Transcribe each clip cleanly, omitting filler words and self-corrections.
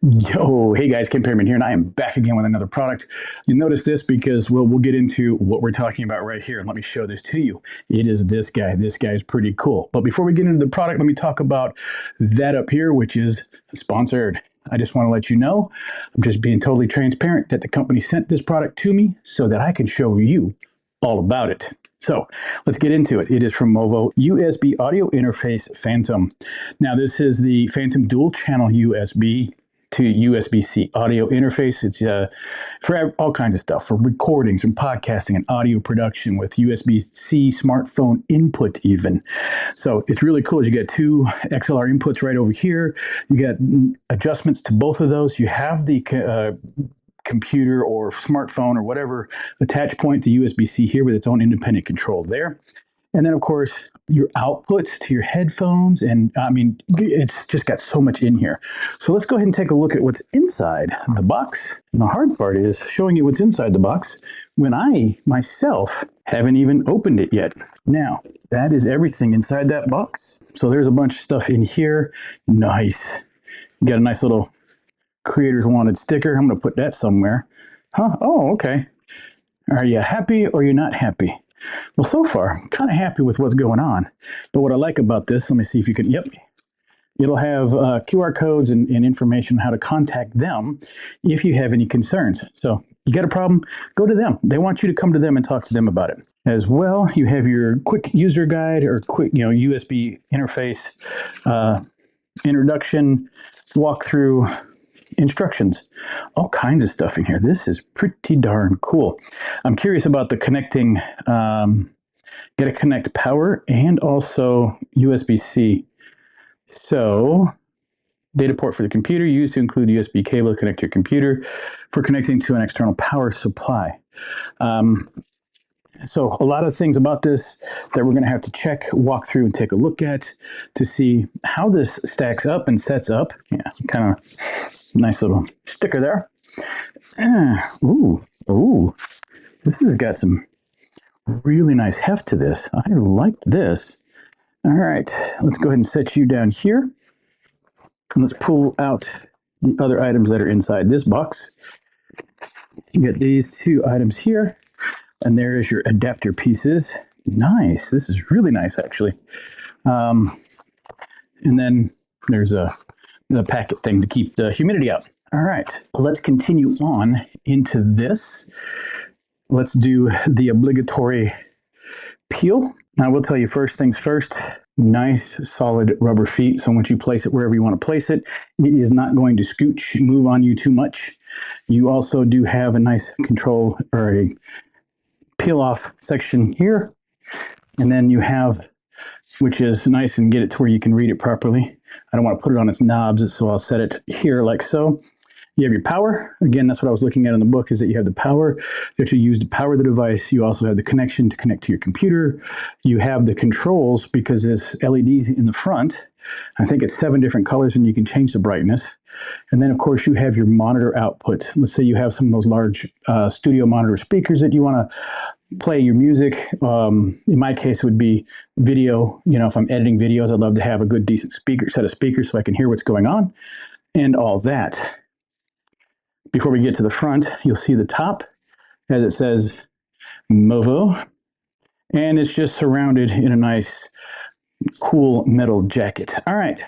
Yo, hey guys, Ken Perryman here, and I am back again with another product. You'll notice this because we'll get into what we're talking about right here. And let me show this to you. It is this guy. This guy is pretty cool. But before we get into the product, let me talk about that up here, which is sponsored. I just want to let you know, I'm just being totally transparent that the company sent this product to me so that I can show you all about it. So let's get into it. It is from Movo USB audio interface Phantom. Now this is the Phantom dual channel USB to USB-C audio interface. It's for all kinds of stuff, for recordings and podcasting and audio production with USB-C smartphone input even. So it's really cool. You get two XLR inputs right over here. You get adjustments to both of those. You have the computer or smartphone or whatever attach point to USB-C here with its own independent control there. And then, of course, your outputs to your headphones. And I mean, it's just got so much in here. So let's go ahead and take a look at what's inside the box. And the hard part is showing you what's inside the box when I myself haven't even opened it yet. Now, that is everything inside that box. So there's a bunch of stuff in here. Nice. You got a nice little Creators Wanted sticker. I'm going to put that somewhere. Huh? Oh, okay. Are you happy or you're not happy? Well, so far, I'm kind of happy with what's going on. But what I like about this, let me see if you can, yep, it'll have QR codes and information on how to contact them if you have any concerns. So you got a problem, go to them. They want you to come to them and talk to them about it. As well, you have your quick user guide or quick, USB interface introduction, walkthrough, instructions, all kinds of stuff in here. This is pretty darn cool. I'm curious about the connecting, get to connect power and also USB-C. So data port for the computer used to include USB cable to connect to your computer for connecting to an external power supply. So a lot of things about this that we're going to have to check, walk through, and take a look at to see how this stacks up and sets up. Yeah, kind of nice little sticker there. Ooh, this has got some really nice heft to this. I like this. All right, let's go ahead and set you down here. And let's pull out the other items that are inside this box. You get these two items here. And there is your adapter pieces. Nice. This is really nice, actually. And then there's the packet thing to keep the humidity out. All right. Let's continue on into this. Let's do the obligatory peel. Now, I will tell you first things first. Nice, solid rubber feet. So once you place it wherever you want to place it, it is not going to scooch, move on you too much. You also do have a nice control or a peel off section here, and then you have, which is nice, and get it to where you can read it properly. I don't want to put it on its knobs, so I'll set it here like so. You have your power. Again, that's what I was looking at in the book, is that you have the power that you use to power the device. You also have the connection to connect to your computer. You have the controls because there's LEDs in the front. I think it's 7 different colors, and you can change the brightness. And then, of course, you have your monitor output. Let's say you have some of those large studio monitor speakers that you want to play your music. In my case, it would be video. If I'm editing videos, I'd love to have a good, decent set of speakers so I can hear what's going on and all that. Before we get to the front, you'll see the top as it says Movo, and it's just surrounded in a nice, cool metal jacket. All right.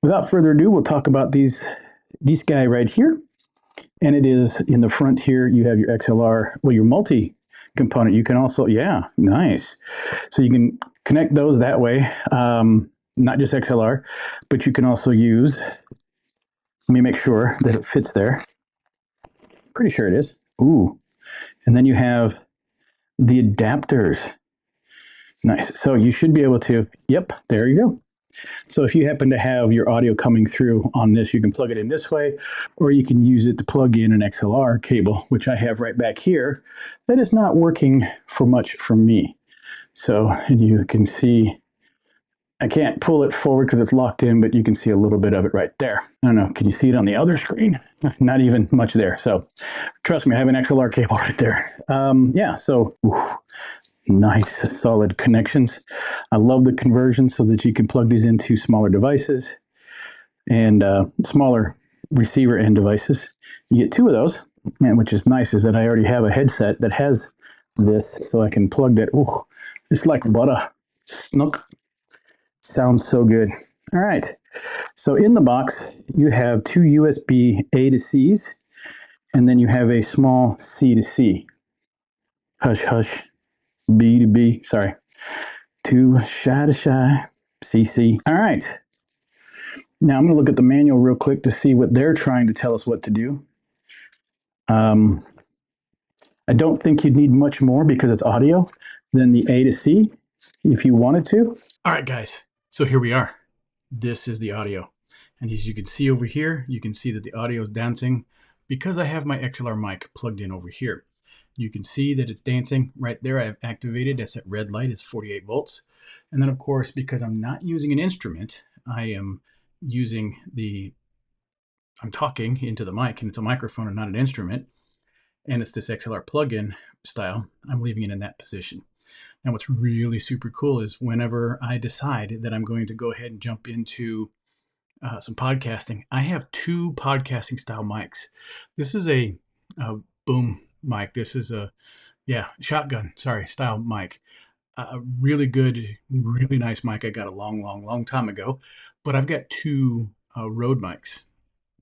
Without further ado, we'll talk about this guy right here. And it is in the front here, you have your XLR, well, your multi-component. You can also, yeah, nice. So you can connect those that way, not just XLR, but you can also use, let me make sure that it fits there. Pretty sure it is. Ooh. And then you have the adapters. Nice. So you should be able to, yep, there you go. So if you happen to have your audio coming through on this, you can plug it in this way, or you can use it to plug in an XLR cable, which I have right back here. That is not working for much for me. So, and you can see, I can't pull it forward because it's locked in, but you can see a little bit of it right there. I don't know, can you see it on the other screen? Not even much there. So trust me, I have an XLR cable right there. Yeah, so nice, solid connections. I love the conversion so that you can plug these into smaller devices and smaller receiver end devices. You get two of those, and which is nice is that I already have a headset that has this, so I can plug that. Ooh, it's like butter. Snook. Sounds so good. All right. So in the box, you have two USB A to C's, and then you have a small C to C. Hush, hush. B to B. Sorry. Too shy to shy. CC. All right. Now I'm going to look at the manual real quick to see what they're trying to tell us what to do. I don't think you'd need much more because it's audio than the A to C if you wanted to. All right, guys. So here we are. This is the audio. And as you can see over here, you can see that the audio is dancing because I have my XLR mic plugged in over here. You can see that it's dancing right there. I have activated. That's that red light is 48 volts. And then, of course, because I'm not using an instrument, I am using I'm talking into the mic, and it's a microphone and not an instrument. And it's this XLR plug-in style. I'm leaving it in that position. Now, what's really super cool is whenever I decide that I'm going to go ahead and jump into some podcasting, I have two podcasting style mics. This is a boom mic. This is a shotgun style mic. A really good, really nice mic I got a long time ago. But I've got two Rode mics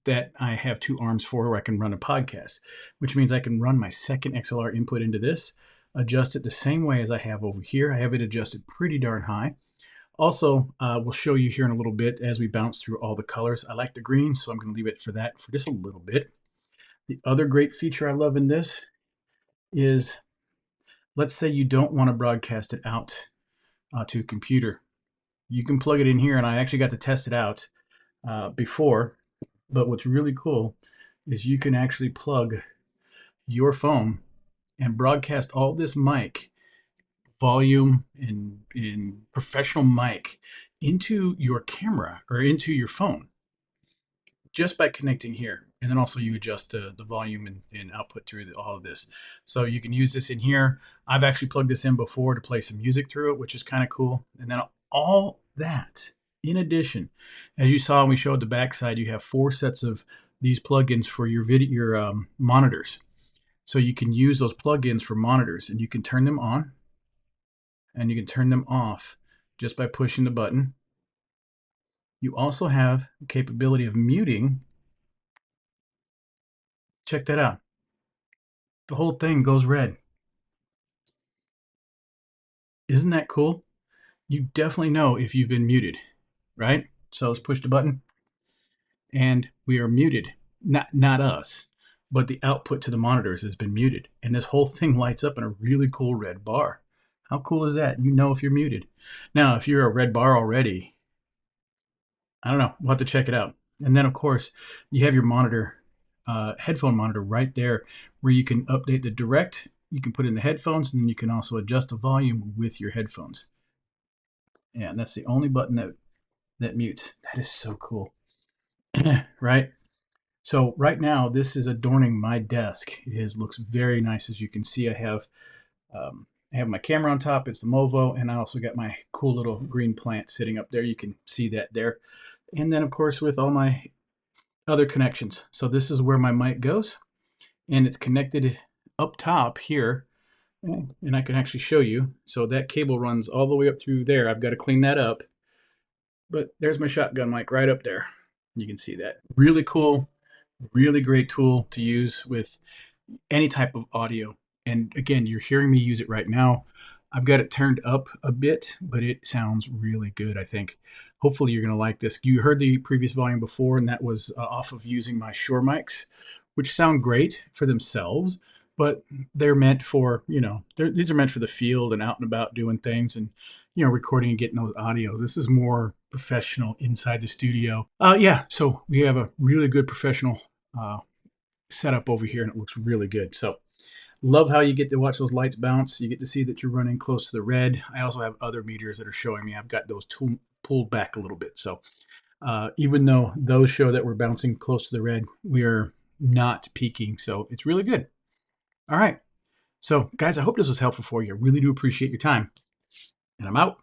that I have two arms for where I can run a podcast, which means I can run my second XLR input into this, adjust it the same way as I have over here. I have it adjusted pretty darn high. Also, we'll show you here in a little bit as we bounce through all the colors. I like the green, so I'm going to leave it for that for just a little bit. The other great feature I love in this is, let's say you don't want to broadcast it out to a computer. You can plug it in here, and I actually got to test it out before. But what's really cool is you can actually plug your phone and broadcast all this mic volume and in professional mic into your camera or into your phone just by connecting here. And then also you adjust the volume and output through all of this. So you can use this in here. I've actually plugged this in before to play some music through it, which is kind of cool. And then all that, in addition, as you saw when we showed the backside, you have 4 sets of these plugins for your monitors. So you can use those plugins for monitors, and you can turn them on and you can turn them off just by pushing the button. You also have the capability of muting. Check that out. The whole thing goes red. Isn't that cool? You definitely know if you've been muted, right? So let's push the button and we are muted. Not us, but the output to the monitors has been muted. And this whole thing lights up in a really cool red bar. How cool is that? You know if you're muted. Now, if you're a red bar already, I don't know. We'll have to check it out. And then, of course, you have your monitor, headphone monitor right there where you can update the direct. You can put in the headphones, and then you can also adjust the volume with your headphones. Yeah, and that's the only button that mutes. That is so cool. Right? So right now, this is adorning my desk. It looks very nice. As you can see, I have my camera on top. It's the Movo, and I also got my cool little green plant sitting up there. You can see that there. And then, of course, with all my other connections. So this is where my mic goes, and it's connected up top here. And I can actually show you. So that cable runs all the way up through there. I've got to clean that up. But there's my shotgun mic right up there. You can see that. Really cool, really great tool to use with any type of audio. And again, you're hearing me use it right now. I've got it turned up a bit, but it sounds really good, I think. Hopefully you're going to like this. You heard the previous volume before, and that was off of using my Shure mics, which sound great for themselves, but they're meant for, these are meant for the field and out and about doing things and, recording and getting those audios. This is more professional inside the studio. So we have a really good professional setup over here, and it looks really good. So love how you get to watch those lights bounce. You get to see that you're running close to the red. I also have other meters that are showing me. I've got those pulled back a little bit. So even though those show that we're bouncing close to the red, we are not peaking. So it's really good. All right. So guys, I hope this was helpful for you. I really do appreciate your time. And I'm out.